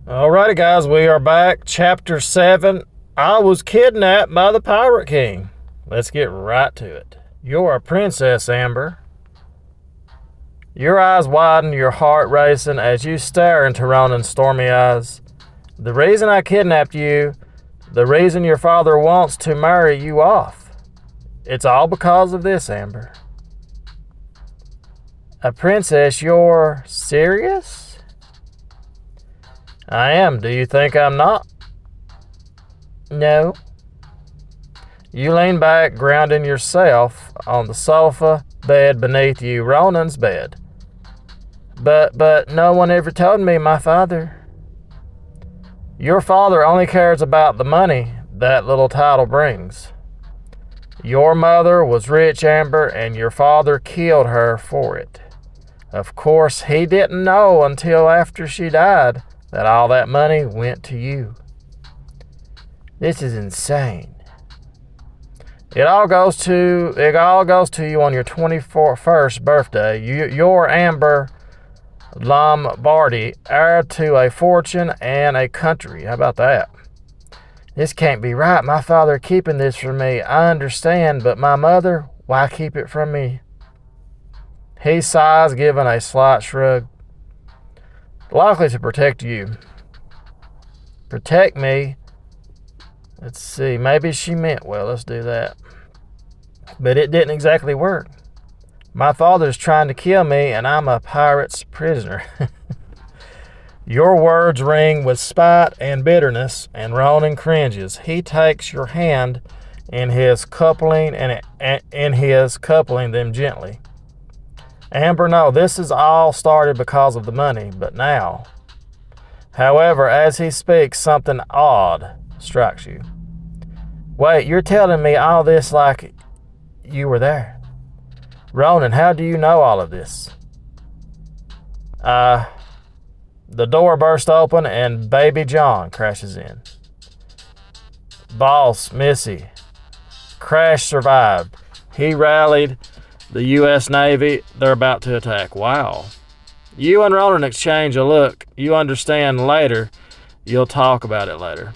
Alrighty, guys, we are back. Chapter 7. I was kidnapped by the Pirate King. Let's get right to it. You're a princess, Amber. Your eyes widen, your heart racing as you stare into Ronan's stormy eyes. The reason I kidnapped you, the reason your father wants to marry you off, it's all because of this, Amber. A princess, you're serious? I am. Do you think I'm not? No. You lean back, grounding yourself on the sofa bed beneath you, Ronan's bed. But no one ever told me my father. Your father only cares about the money that little title brings. Your mother was rich, Amber, and your father killed her for it. Of course, he didn't know until after she died that all that money went to you. This is insane. It all goes to you on your 21st birthday. You're Amber Lombardi, heir to a fortune and a country. How about that? This can't be right. My father keeping this from me. I understand, but my mother, why keep it from me? He sighs, giving a slight shrug. Likely to protect you. Protect me? Let's see. Maybe she meant well. Let's do that. But it didn't exactly work. My father's trying to kill me, and I'm a pirate's prisoner. Your words ring with spite and bitterness, and Ronan cringes. He takes your hand in his coupling them gently. Amber, no, this is all started because of the money, but now. However, as he speaks, something odd strikes you. Wait, you're telling me all this like you were there. Ronan, how do you know all of this? The door bursts open and Baby John crashes in. Boss, Missy. Crash survived. He rallied the U.S. Navy. They're about to attack. Wow. You and Ronan exchange a look. You understand later. You'll talk about it later.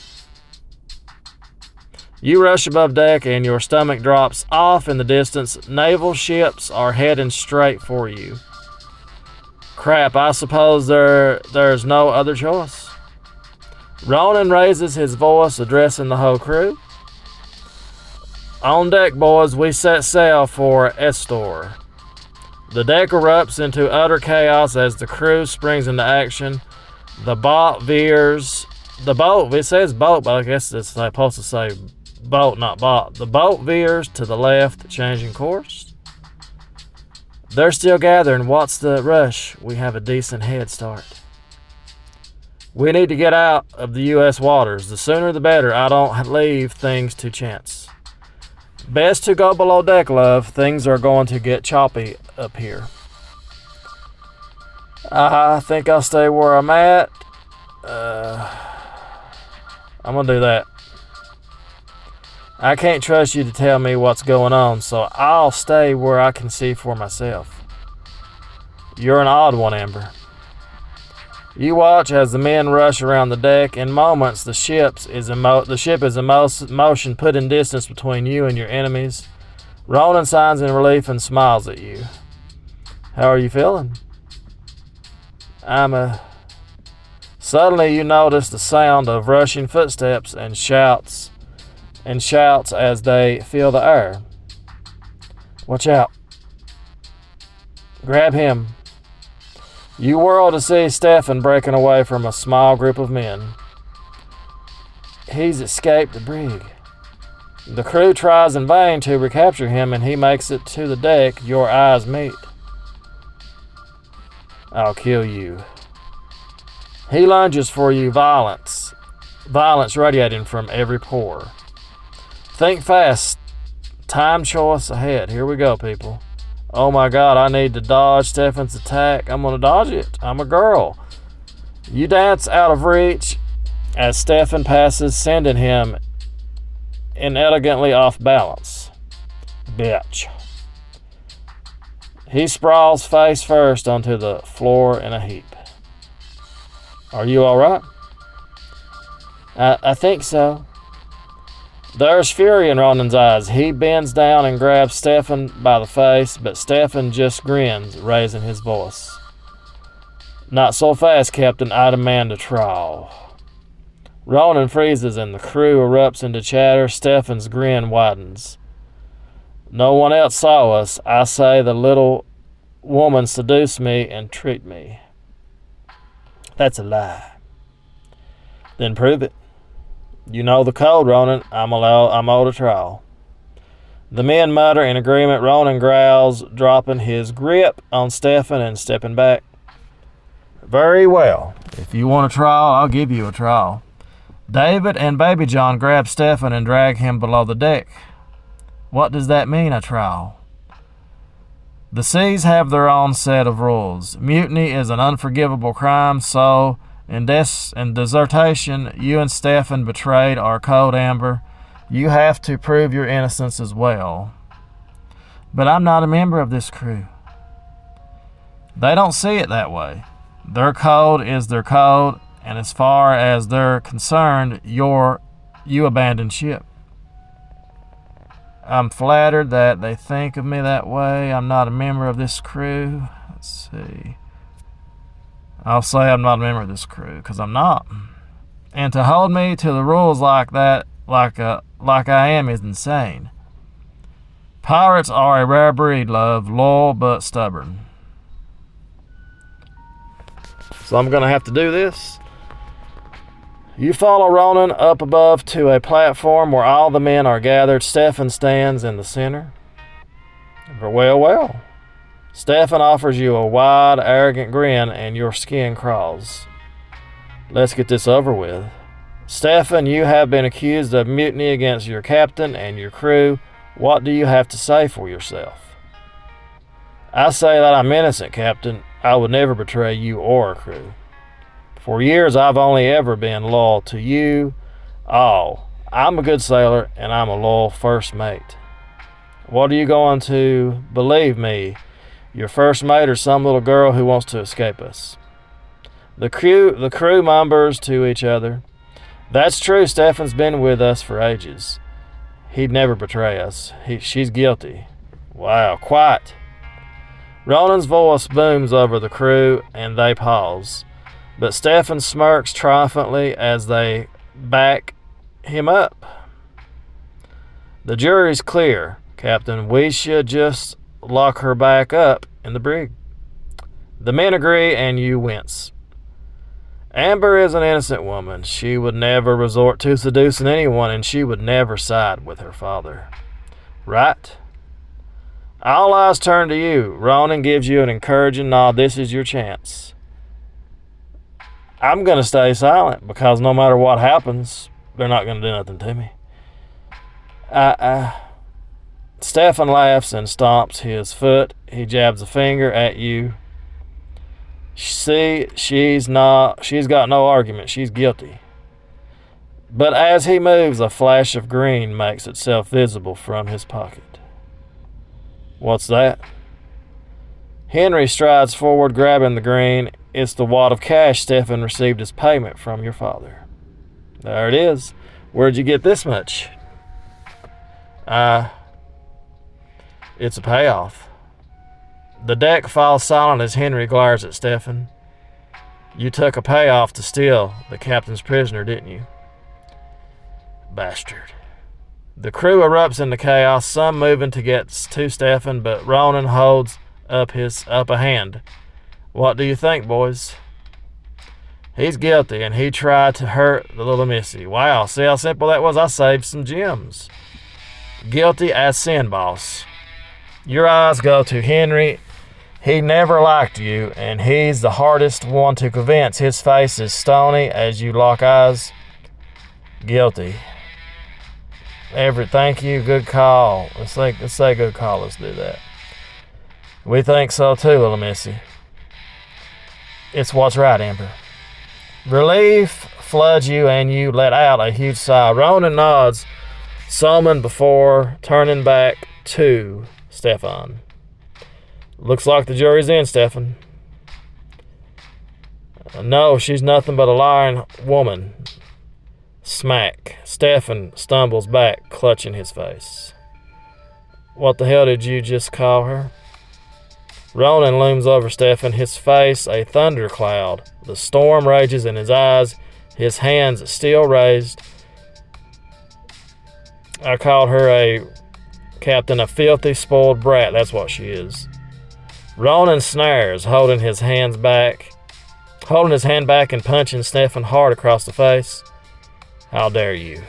You rush above deck and your stomach drops off in the distance. Naval ships are heading straight for you. Crap, I suppose there's no other choice. Ronan raises his voice, addressing the whole crew. On deck, boys, we set sail for Estor. The deck erupts into utter chaos as the crew springs into action. The boat veers. It says boat, but I guess it's supposed to say boat, not bot. The boat veers to the left, changing course. They're still gathering. What's the rush? We have a decent head start. We need to get out of the U.S. waters. The sooner the better. I don't leave things to chance. Best to go below deck, love. Things are going to get choppy up here. I think I'll stay where I'm at. I'm going to do that. I can't trust you to tell me what's going on, so I'll stay where I can see for myself. You're an odd one, Amber. You watch as the men rush around the deck. In moments, the ship is in motion, putting distance between you and your enemies. Ronan signs in relief and smiles at you. How are you feeling? Suddenly you notice the sound of rushing footsteps and shouts as they fill the air. Watch out. Grab him. You whirl to see Stefan breaking away from a small group of men. He's escaped the brig. The crew tries in vain to recapture him, and he makes it to the deck. Your eyes meet. I'll kill you. He lunges for you, violence radiating from every pore. Think fast. Time choice ahead. Here we go, people. Oh my God, I need to dodge Stefan's attack. I'm going to dodge it. I'm a girl. You dance out of reach as Stefan passes, sending him inelegantly off balance. Bitch. He sprawls face first onto the floor in a heap. Are you all right? I think so. There's fury in Ronan's eyes. He bends down and grabs Stefan by the face, but Stefan just grins, raising his voice. Not so fast, Captain. I demand a trial. Ronan freezes and the crew erupts into chatter. Stefan's grin widens. No one else saw us. I say the little woman seduced me and tricked me. That's a lie. Then prove it. You know the code, Ronan. I'm owed a trial. The men mutter in agreement. Ronan growls, dropping his grip on Stefan and stepping back. Very well. If you want a trial, I'll give you a trial. David and Baby John grab Stefan and drag him below the deck. What does that mean, a trial? The seas have their own set of rules. Mutiny is an unforgivable crime, so in desertion, you and Stefan betrayed our code, Amber. You have to prove your innocence as well. But I'm not a member of this crew. They don't see it that way. Their code is their code, and as far as they're concerned, you abandoned ship. I'm flattered that they think of me that way. I'm not a member of this crew. Let's see. I'll say I'm not a member of this crew, because I'm not. And to hold me to the rules like that, like I am, is insane. Pirates are a rare breed, love, loyal but stubborn. So I'm going to have to do this. You follow Ronan up above to a platform where all the men are gathered. Stefan stands in the center. Well. Stefan offers you a wide, arrogant grin, and your skin crawls. Let's get this over with. Stefan, you have been accused of mutiny against your captain and your crew. What do you have to say for yourself? I say that I'm innocent, Captain. I would never betray you or a crew. For years, I've only ever been loyal to you all. I'm a good sailor, and I'm a loyal first mate. What are you going to believe me, your first mate, or some little girl who wants to escape us? The crew murmurs to each other. That's true. Stefan's been with us for ages. He'd never betray us. She's guilty. Wow, quiet. Ronan's voice booms over the crew, and they pause. But Stefan smirks triumphantly as they back him up. The jury's clear, Captain. We should just lock her back up in the brig. The men agree, and you wince. Amber is an innocent woman. She would never resort to seducing anyone, and she would never side with her father. Right? All eyes turn to you. Ronan gives you an encouraging nod. This is your chance. I'm going to stay silent because no matter what happens, they're not going to do nothing to me. Stefan laughs and stomps his foot. He jabs a finger at you. See, she's got no argument. She's guilty. But as he moves, a flash of green makes itself visible from his pocket. What's that? Henry strides forward, grabbing the green. It's the wad of cash Stefan received as payment from your father. There it is. Where'd you get this much? It's a payoff. The deck falls silent as Henry glares at Stefan. You took a payoff to steal the captain's prisoner, didn't you? Bastard. The crew erupts into chaos, some moving to get to Stefan, but Ronan holds up a hand. What do you think, boys? He's guilty, and he tried to hurt the little missy. Wow, see how simple that was? I saved some gems. Guilty as sin, boss. Your eyes go to Henry. He never liked you, and he's the hardest one to convince. His face is stony as you lock eyes. Guilty. Everett, thank you. Good call. Let's say good call. Let's do that. We think so too, little missy. It's what's right, Amber. Relief floods you, and you let out a huge sigh. Ronan nods, summoned before turning back to Stefan. Looks like the jury's in, Stefan. No, she's nothing but a lying woman. Smack. Stefan stumbles back, clutching his face. What the hell did you just call her? Ronan looms over Stefan, his face a thundercloud. The storm rages in his eyes, his hands still raised. I called her Captain, a filthy, spoiled brat. That's what she is. Ronan snares, holding his hand back and punching Stefan hard across the face. How dare you?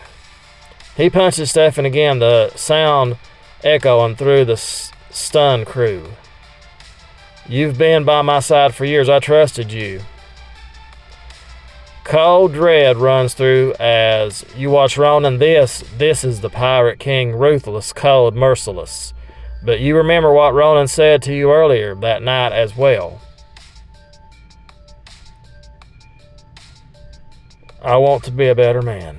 He punches Stefan again, the sound echoing through the stunned crew. You've been by my side for years. I trusted you. Cold dread runs through as you watch Ronan. This is the Pirate King, ruthless, cold, merciless. But you remember what Ronan said to you earlier that night as well. I want to be a better man.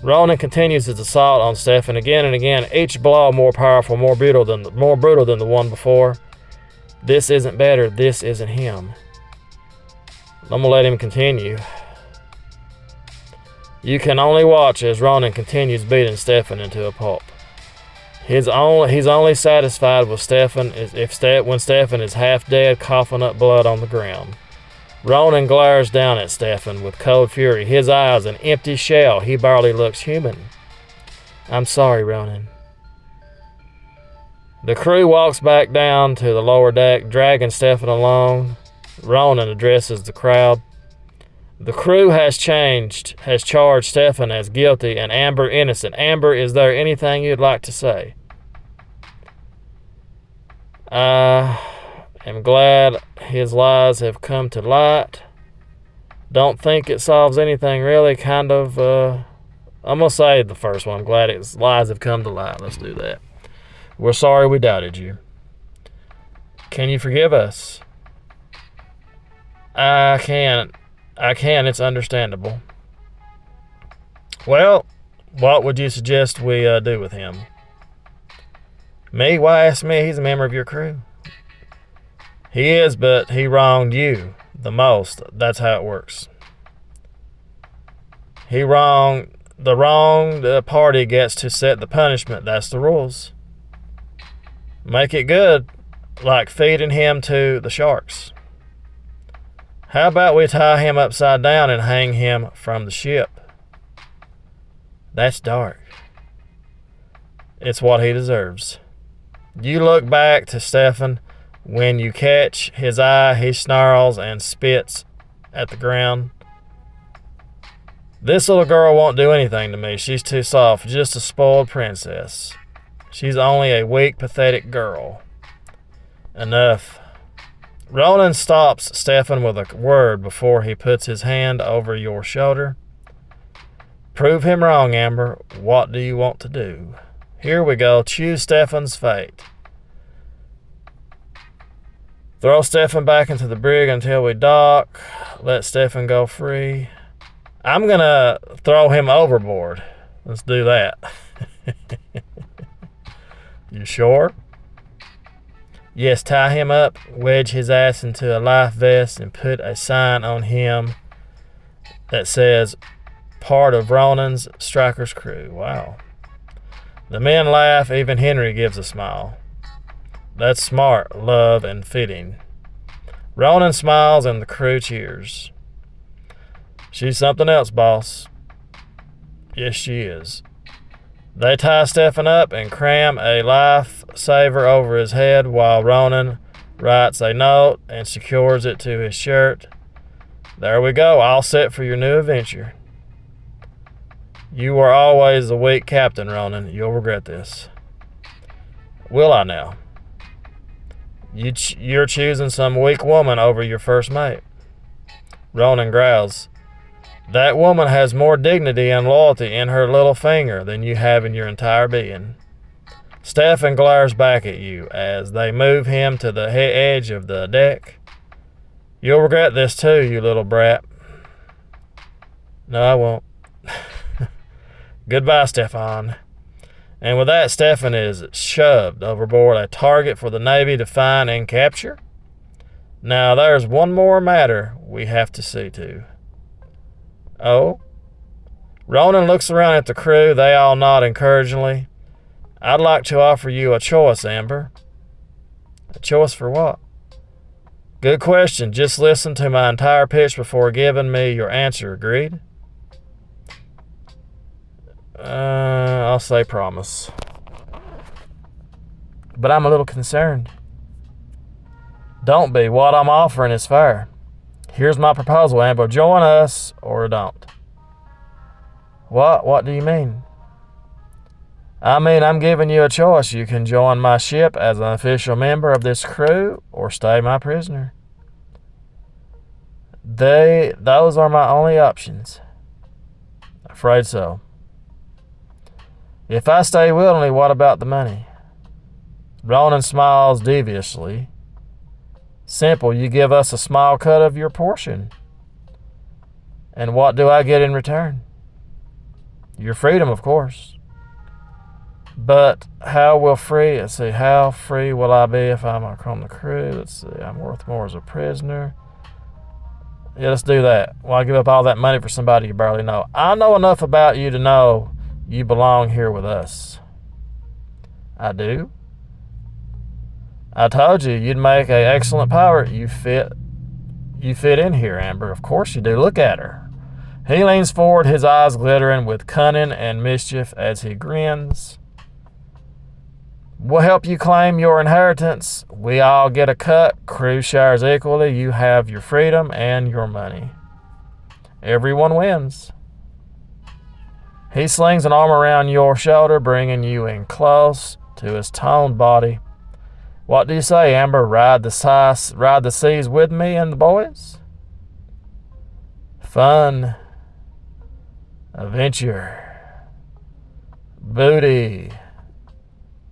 Ronan continues his assault on Stefan again and again, each blow more powerful, more brutal than the one before. This isn't better. This isn't him. I'm going to let him continue. You can only watch as Ronan continues beating Stefan into a pulp. He's only satisfied with Stefan when Stefan is half dead, coughing up blood on the ground. Ronan glares down at Stefan with cold fury, his eyes an empty shell. He barely looks human. I'm sorry, Ronan. The crew walks back down to the lower deck, dragging Stefan along. Ronan addresses the crowd. The crew has charged Stefan as guilty and Amber innocent. Amber, is there anything you'd like to say? I'm glad his lies have come to light. Don't think it solves anything really, kind of. I'm going to say the first one. I'm glad his lies have come to light. Let's do that. We're sorry we doubted you. Can you forgive us? I can. It's understandable. Well, what would you suggest we do with him? Me? Why ask me? He's a member of your crew. He is, but he wronged you the most. That's how it works. The wronged party gets to set the punishment. That's the rules. Make it good, like feeding him to the sharks. How about we tie him upside down and hang him from the ship? That's dark. It's what he deserves. You look back to Stefan. When you catch his eye, he snarls and spits at the ground. This little girl won't do anything to me. She's too soft, just a spoiled princess. She's only a weak, pathetic girl. Enough. Ronan stops Stefan with a word before he puts his hand over your shoulder. Prove him wrong, Amber. What do you want to do? Here we go. Choose Stefan's fate. Throw Stefan back into the brig until we dock. Let Stefan go free. I'm going to throw him overboard. Let's do that. You sure? Yes, tie him up, wedge his ass into a life vest, and put a sign on him that says, part of Ronan's Striker's crew. Wow. The men laugh. Even Henry gives a smile. That's smart, love, and fitting. Ronan smiles and the crew cheers. She's something else, boss. Yes, she is. They tie Stefan up and cram a lifesaver over his head while Ronan writes a note and secures it to his shirt. There we go, all set for your new adventure. You were always the weak captain, Ronan. You'll regret this. Will I now? You're choosing some weak woman over your first mate. Ronan growls. That woman has more dignity and loyalty in her little finger than you have in your entire being. Stefan glares back at you as they move him to the edge of the deck. You'll regret this too, you little brat. No, I won't. Goodbye, Stefan. And with that, Stefan is shoved overboard, a target for the Navy to find and capture. Now, there's one more matter we have to see to. Oh? Ronan looks around at the crew. They all nod encouragingly. I'd like to offer you a choice, Amber. A choice for what? Good question. Just listen to my entire pitch before giving me your answer. Agreed? I'll say promise. But I'm a little concerned. Don't be. What I'm offering is fair. Here's my proposal, Amber. Join us or don't. What? What do you mean? I mean, I'm giving you a choice. You can join my ship as an official member of this crew or stay my prisoner. Those are my only options. Afraid so. If I stay willingly, what about the money? Ronan smiles deviously. Simple, you give us a small cut of your portion. And what do I get in return? Your freedom, of course. But how free will I be if I'm on the crew? Let's see, I'm worth more as a prisoner. Yeah, let's do that. Why give up all that money for somebody you barely know? I know enough about you to know you belong here with us. I do? I told you you'd make an excellent pirate. You fit in here, Amber. Of course you do. Look at her. He leans forward, his eyes glittering with cunning and mischief as he grins. We'll help you claim your inheritance. We all get a cut. Crew shares equally. You have your freedom and your money. Everyone wins. He slings an arm around your shoulder, bringing you in close to his toned body. What do you say, Amber? Ride the seas with me and the boys? Fun. Adventure. Booty.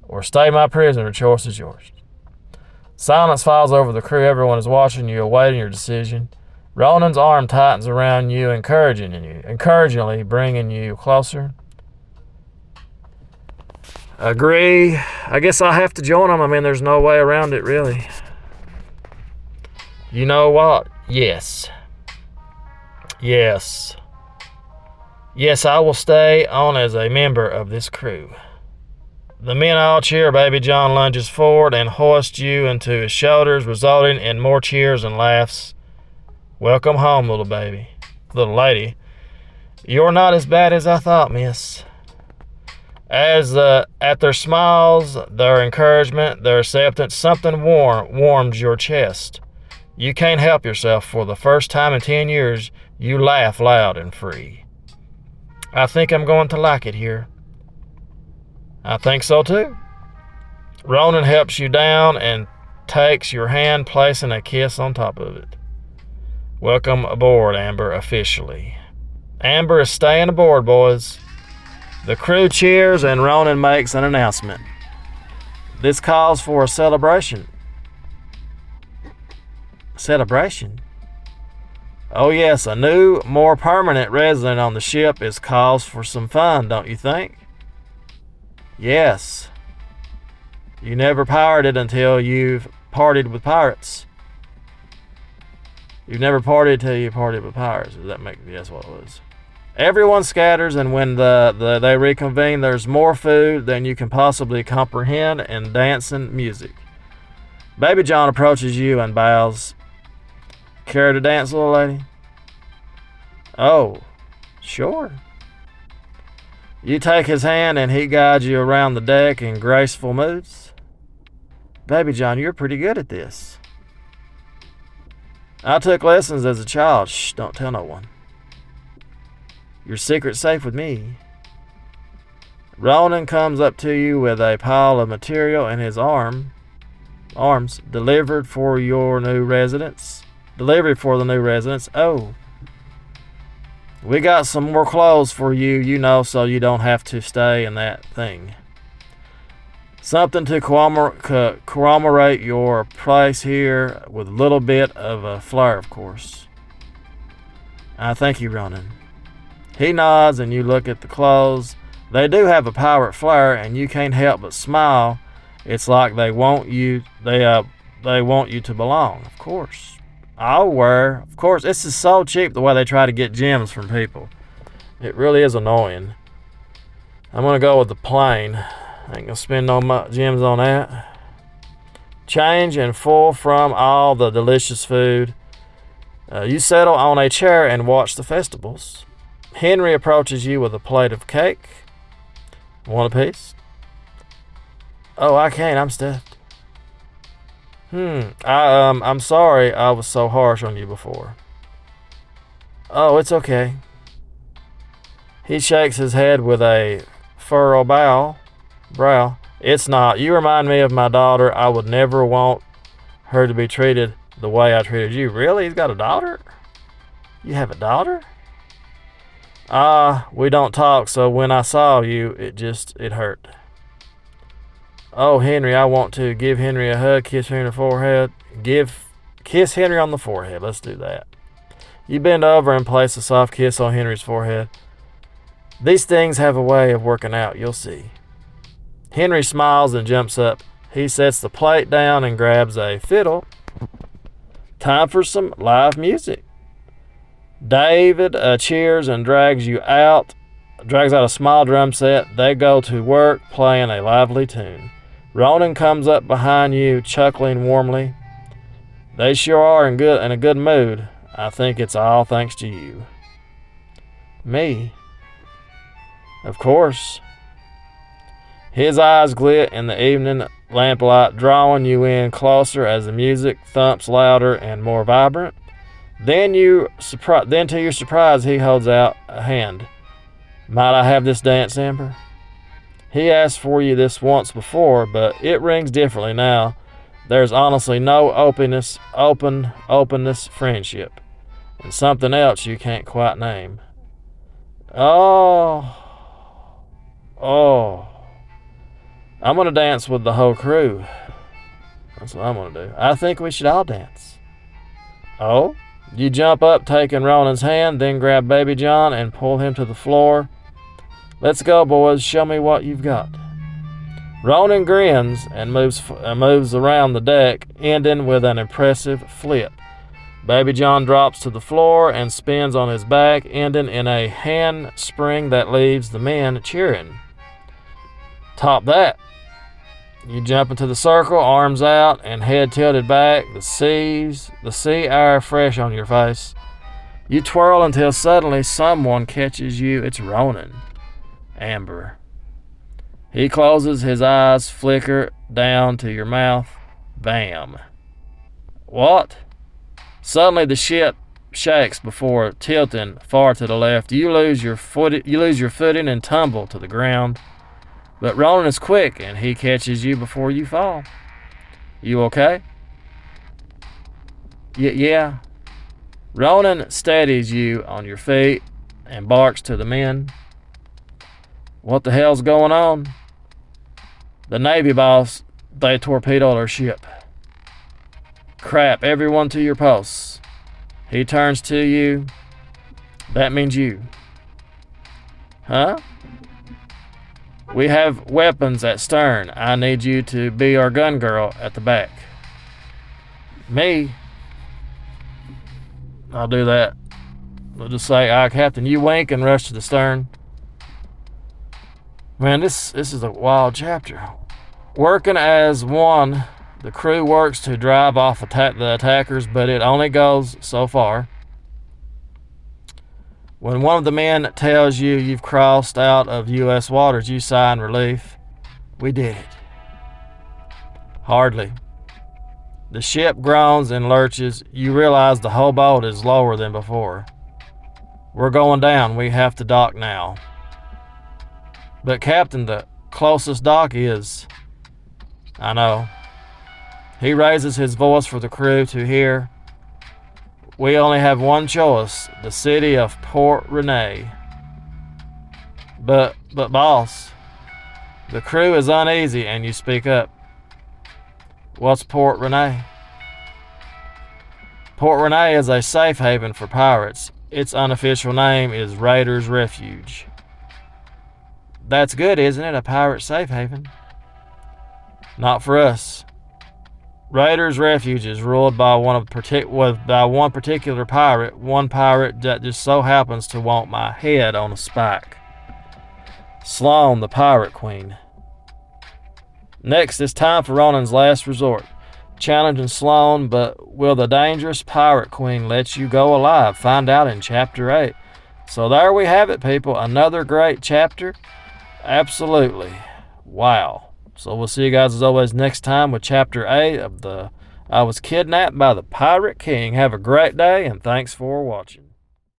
Or stay my prisoner. Choice is yours. Silence falls over the crew. Everyone is watching you, awaiting your decision. Ronan's arm tightens around you, encouragingly bringing you closer. Agree. I guess I'll have to join them. I mean, there's no way around it, really. You know what? Yes. Yes, I will stay on as a member of this crew. The men all cheer. Baby John lunges forward and hoists you into his shoulders, resulting in more cheers and laughs. Welcome home, little lady. You're not as bad as I thought, miss. As at their smiles, their encouragement, their acceptance, something warms your chest. You can't help yourself. For the first time in 10 years, you laugh loud and free. I think I'm going to like it here. I think so too. Ronan helps you down and takes your hand, placing a kiss on top of it. Welcome aboard, Amber, officially. Amber is staying aboard, boys. The crew cheers and Ronan makes an announcement. This calls for a celebration. Celebration? Oh yes, a new, more permanent resident on the ship is cause for some fun, don't you think? Yes. You never pirated until you've partied with pirates. You've never partied until you partied with pirates. Does that make? That's what it was. Everyone scatters, and when they reconvene, there's more food than you can possibly comprehend and dancing music. Baby John approaches you and bows. Care to dance, little lady? Oh, sure. You take his hand and he guides you around the deck in graceful moves. Baby John, you're pretty good at this. I took lessons as a child. Shh, don't tell no one. Your secret's safe with me. Ronan comes up to you with a pile of material in his arms. Delivery for the new residents. Oh. We got some more clothes for you, so you don't have to stay in that thing. Something to commemorate your place here with a little bit of a flair, of course. I thank you, Ronan. He nods and you look at the clothes. They do have a pirate flair and you can't help but smile. It's like they want you to belong, of course. Oh, where? Of course, this is so cheap the way they try to get gems from people. It really is annoying. I'm going to go with the plain. I ain't going to spend no gems on that. Change and full from all the delicious food. You settle on a chair and watch the festivals. Henry approaches you with a plate of cake. Want a piece? Oh, I can't. I'm stuffed. I'm sorry I was so harsh on you before. Oh, it's okay. He shakes his head with a furrowed brow. It's not. You remind me of my daughter. I would never want her to be treated the way I treated you. Really? He's got a daughter? You have a daughter? We don't talk, so when I saw you, it hurt. Oh, Henry, I want to give Henry a hug, kiss Henry on the forehead. Kiss Henry on the forehead. Let's do that. You bend over and place a soft kiss on Henry's forehead. These things have a way of working out, you'll see. Henry smiles and jumps up. He sets the plate down and grabs a fiddle. Time for some live music. David cheers and drags out a small drum set. They go to work playing a lively tune. Ronan comes up behind you, chuckling warmly. They sure are in a good mood. I think it's all thanks to you. Me? Of course. His eyes glit in the evening lamplight, drawing you in closer as the music thumps louder and more vibrant. Then to your surprise, he holds out a hand. Might I have this dance, Amber? He asked for you this once before, but it rings differently now. There's honestly no openness, friendship, and something else you can't quite name. Oh. I'm going to dance with the whole crew. That's what I'm going to do. I think we should all dance. Oh? You jump up, taking Ronan's hand, then grab Baby John and pull him to the floor. Let's go, boys. Show me what you've got. Ronan grins and moves around the deck, ending with an impressive flip. Baby John drops to the floor and spins on his back, ending in a handspring that leaves the men cheering. Top that. You jump into the circle, arms out and head tilted back, the sea air fresh on your face. You twirl until suddenly someone catches you. It's Ronan. Amber. He closes, his eyes flicker down to your mouth. Bam. What? Suddenly the ship shakes before tilting far to the left. You lose your footing and tumble to the ground. But Ronan is quick, and he catches you before you fall. You okay? Yeah. Ronan steadies you on your feet and barks to the men. What the hell's going on? The Navy boss, they torpedoed our ship. Crap, everyone to your posts. He turns to you. That means you. Huh? We have weapons at stern. I need you to be our gun girl at the back. Me? I'll do that. We'll just say, aye, Captain. You wink and rush to the stern. Man, this is a wild chapter. Working as one, the crew works to drive off the attackers, but it only goes so far. When one of the men tells you you've crossed out of U.S. waters, you sigh in relief. We did it. Hardly. The ship groans and lurches. You realize the whole boat is lower than before. We're going down. We have to dock now. But Captain, the closest dock is... I know. He raises his voice for the crew to hear. We only have one choice, the city of Port Rene. But boss, the crew is uneasy and you speak up. What's Port Rene? Port Rene is a safe haven for pirates. Its unofficial name is Raiders Refuge. That's good, isn't it? A pirate safe haven? Not for us. Raiders Refuge is ruled by one particular pirate, one pirate that just so happens to want my head on a spike. Sloane, the Pirate Queen. Next, it's time for Ronan's last resort. Challenging Sloane, but will the dangerous Pirate Queen let you go alive? Find out in Chapter 8. So there we have it, people. Another great chapter. Absolutely. Wow. So we'll see you guys as always next time with Chapter 8 of I Was Kidnapped by the Pirate King. Have a great day, and thanks for watching.